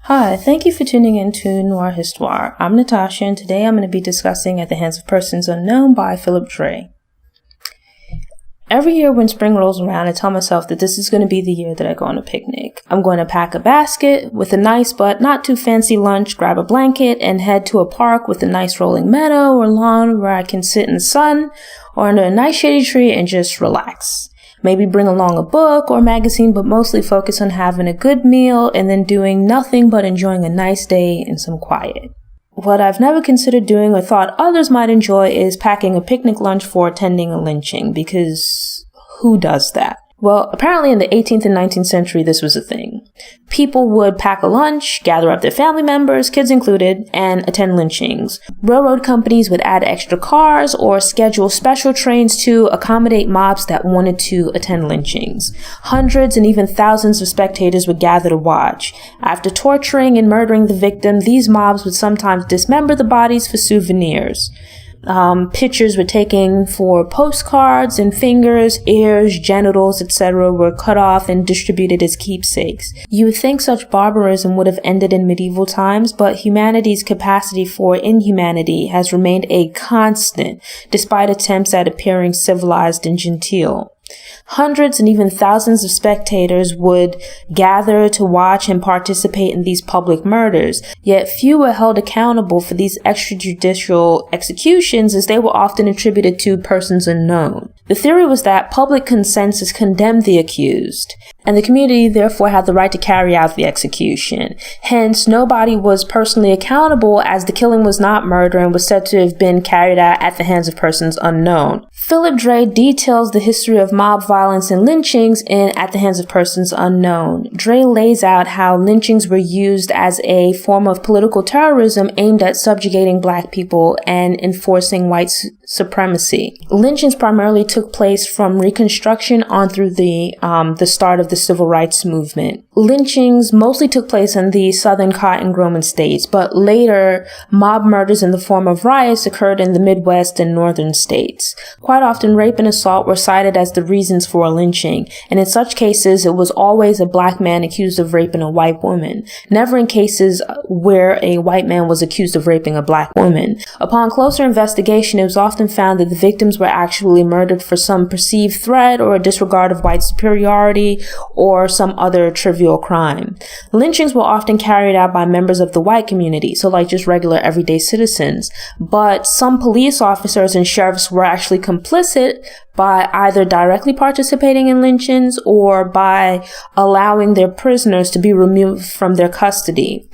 Hi, thank you for tuning in to Noire Histoire. I'm Natasha, and today I'm going to be discussing At the Hands of Persons Unknown by Phillip Dray. Every year when spring rolls around, I tell myself that this is going to be the year that I go on a picnic. I'm going to pack a basket with a nice but not too fancy lunch, grab a blanket, and head to a park with a nice rolling meadow or lawn where I can sit in the sun or under a nice shady tree and just relax. Maybe bring along a book or magazine, but mostly focus on having a good meal and then doing nothing but enjoying a nice day and some quiet. What I've never considered doing or thought others might enjoy is packing a picnic lunch for attending a lynching, because who does that? Well, apparently in the 18th and 19th century, this was a thing. People would pack a lunch, gather up their family members, kids included, and attend lynchings. Railroad companies would add extra cars or schedule special trains to accommodate mobs that wanted to attend lynchings. Hundreds and even thousands of spectators would gather to watch. After torturing and murdering the victim, these mobs would sometimes dismember the bodies for souvenirs. Pictures were taken for postcards, and fingers, ears, genitals, etc. were cut off and distributed as keepsakes. You would think such barbarism would have ended in medieval times, but humanity's capacity for inhumanity has remained a constant, despite attempts at appearing civilized and genteel. Hundreds and even thousands of spectators would gather to watch and participate in these public murders, yet few were held accountable for these extrajudicial executions, as they were often attributed to persons unknown. The theory was that public consensus condemned the accused, and the community therefore had the right to carry out the execution. Hence, nobody was personally accountable, as the killing was not murder and was said to have been carried out at the hands of persons unknown. Phillip Dray details the history of mob violence and lynchings in At the Hands of Persons Unknown. Dray lays out how lynchings were used as a form of political terrorism aimed at subjugating Black people and enforcing white supremacy. Lynchings primarily took place from Reconstruction on through the start of the Civil Rights Movement. Lynchings mostly took place in the southern cotton-growing states, but later mob murders in the form of riots occurred in the Midwest and northern states. Quite often, rape and assault were cited as the reasons for a lynching, and in such cases, it was always a Black man accused of raping a white woman, never in cases where a white man was accused of raping a Black woman. Upon closer investigation, it was often found that the victims were actually murdered for some perceived threat or a disregard of white superiority or some other trivial crime. Lynchings were often carried out by members of the white community, so like just regular everyday citizens, but some police officers and sheriffs were actually complicit by either directly participating in lynchings or by allowing their prisoners to be removed from their custody.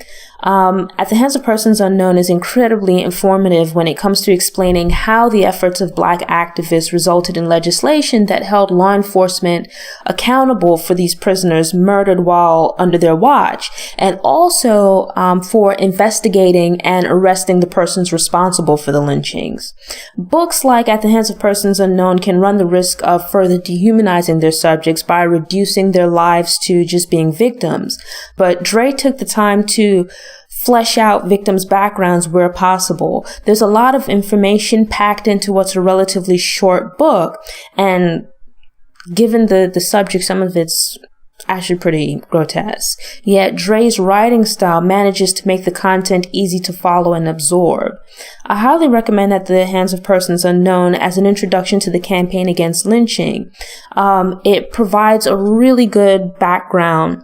At the Hands of Persons Unknown is incredibly informative when it comes to explaining how the efforts of Black activists resulted in legislation that held law enforcement accountable for these prisoners murdered while under their watch, and also for investigating and arresting the persons responsible for the lynchings. Books like At the Hands of Persons Unknown can run the risk of further dehumanizing their subjects by reducing their lives to just being victims, but Dray took the time to flesh out victims' backgrounds where possible. There's a lot of information packed into what's a relatively short book, and given the subject, some of it's actually pretty grotesque. Yet Dray's writing style manages to make the content easy to follow and absorb. I highly recommend At the Hands of Persons Unknown as an introduction to the campaign against lynching. It provides a really good background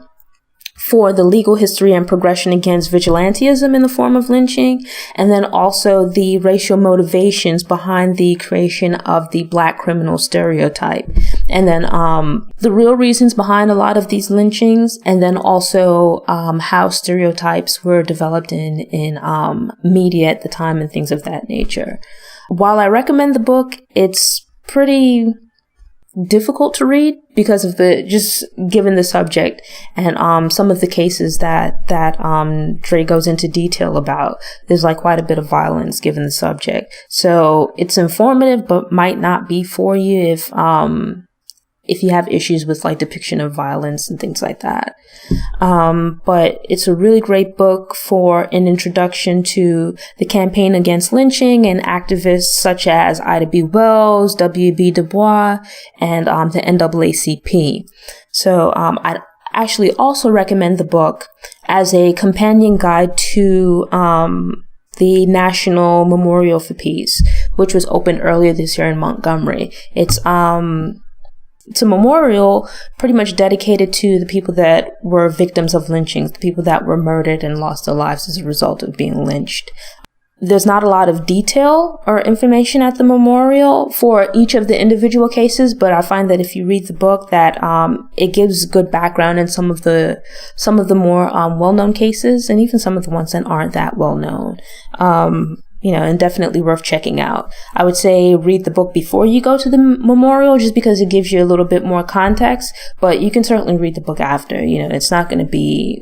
for the legal history and progression against vigilantism in the form of lynching, and then also the racial motivations behind the creation of the Black criminal stereotype, and then the real reasons behind a lot of these lynchings, and then also how stereotypes were developed in media at the time and things of that nature. While I recommend the book, it's pretty difficult to read because of just given the subject and some of the cases that Dray goes into detail about. There's like quite a bit of violence given the subject, so it's informative but might not be for you if you have issues with like depiction of violence and things like that. But it's a really great book for an introduction to the campaign against lynching and activists such as Ida B. Wells, w.e.b. Du Bois, and the NAACP. So actually also recommend the book as a companion guide to the National Memorial for Peace, which was opened earlier this year in Montgomery. It's a memorial pretty much dedicated to the people that were victims of lynchings, the people that were murdered and lost their lives as a result of being lynched. There's not a lot of detail or information at the memorial for each of the individual cases, but I find that if you read the book, that it gives good background in some of the more well-known cases, and even some of the ones that aren't that well-known. And definitely worth checking out. I would say read the book before you go to the memorial, just because it gives you a little bit more context, but you can certainly read the book after. It's not going to be,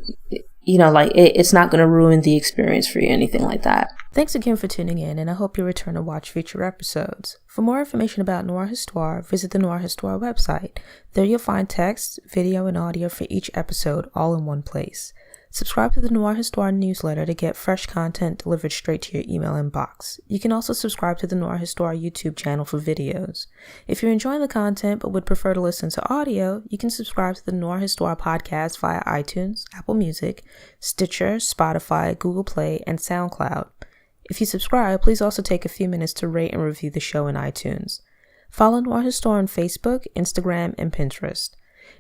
it's not going to ruin the experience for you, anything like that. Thanks again for tuning in, and I hope you return to watch future episodes. For more information about Noire Histoire, visit the Noire Histoire website. There you'll find text, video, and audio for each episode all in one place. Subscribe to the Noire Histoire newsletter to get fresh content delivered straight to your email inbox. You can also subscribe to the Noire Histoire YouTube channel for videos. If you're enjoying the content but would prefer to listen to audio, you can subscribe to the Noire Histoire podcast via iTunes, Apple Music, Stitcher, Spotify, Google Play, and SoundCloud. If you subscribe, please also take a few minutes to rate and review the show in iTunes. Follow Noire Histoire on Facebook, Instagram, and Pinterest.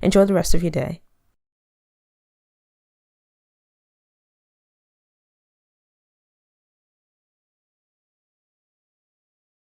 Enjoy the rest of your day.